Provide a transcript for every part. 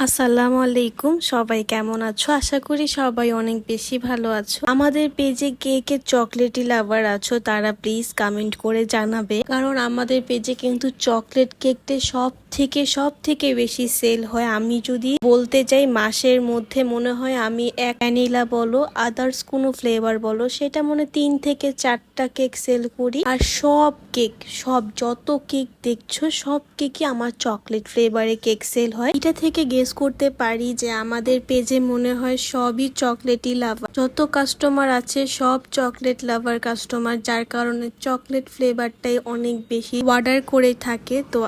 আসসালামু আলাইকুম, সবাই কেমন আছো? আশা করি সবাই অনেক বেশি ভালো আছো। আমাদের পেজে কে কে চকলেটি লাভার আছো তারা প্লিজ কমেন্ট করে জানাবে, কারণ আমাদের পেজে কিন্তু চকলেট কেকটা সব থেকে বেশি সেল হয়। আমি যদি বলতে চাই মাসের মধ্যে মনে হয় আমি এক ভ্যানিলা বলো আদার্স কোনো ফ্লেভার বলো সেটা মনে 3 থেকে 4টা কেক সেল করি। আর সব যত কেক দেখছো সব কেকই আমার চকলেট ফ্লেভারে কেক সেল হয়। এটা থেকে গেস করতে পারি যে আমাদের পেজে মনে হয় সবই চকলেটই লাভার। যত কাস্টমার আছে সব চকলেট লাভার কাস্টমার, যার কারণে চকলেট ফ্লেভারটাই অনেক বেশি অর্ডার করে থাকে। তো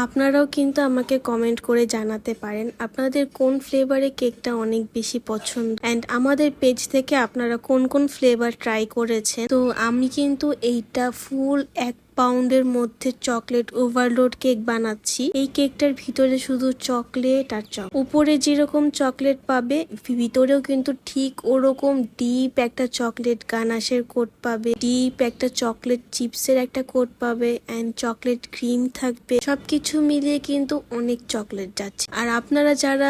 আপনারাও কিন্তু আমাকে কমেন্ট করে জানাতে পারেন আপনাদের কোন ফ্লেভারে কেকটা অনেক বেশি পছন্দ, অ্যান্ড আমাদের পেজ থেকে আপনারা কোন কোন ফ্লেভার ট্রাই করেছেন। তো আমি কিন্তু এইটা ফুল 1 পাউন্ডের মধ্যে চকলেট ওভারলোড কেক বানাচ্ছি। এই কেকটার ভিতরে শুধু চকলেট আর উপরে যেরকম চকলেট পাবে ভিতরেও কিন্তু ঠিক ওরকম ডিপ একটা চকলেট গানাশের কোট পাবে, ডিপ একটা চকলেট চিপসের একটা কোট পাবে, এন্ড চকলেট ক্রিম থাকবে। সবকিছু মিলিয়ে কিন্তু অনেক চকলেট যাচ্ছে। আর আপনারা যারা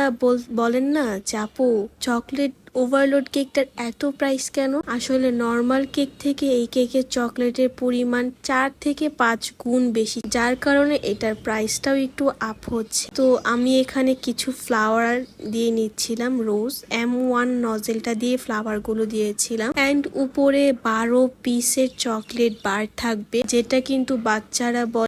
বলেন না যে আপু চকলেট ওভারলোড কেকটার এত প্রাইস কেন, আসলে নর্মাল কেক থেকে এই কেকের চকলেটের পরিমাণ 4 থেকে 5 গুণ বেশি, যার কারণে এটার প্রাইসটাও একটু আপ হচ্ছে। তো আমি এখানে কিছু ফ্লাওয়ার দিয়ে নিচ্ছিলাম, রোজ M1 নজেলটা দিয়ে ফ্লাওয়ার গুলো দিয়েছিলাম, অ্যান্ড উপরে 12 পিসের চকলেট বার থাকবে, যেটা কিন্তু বাচ্চারা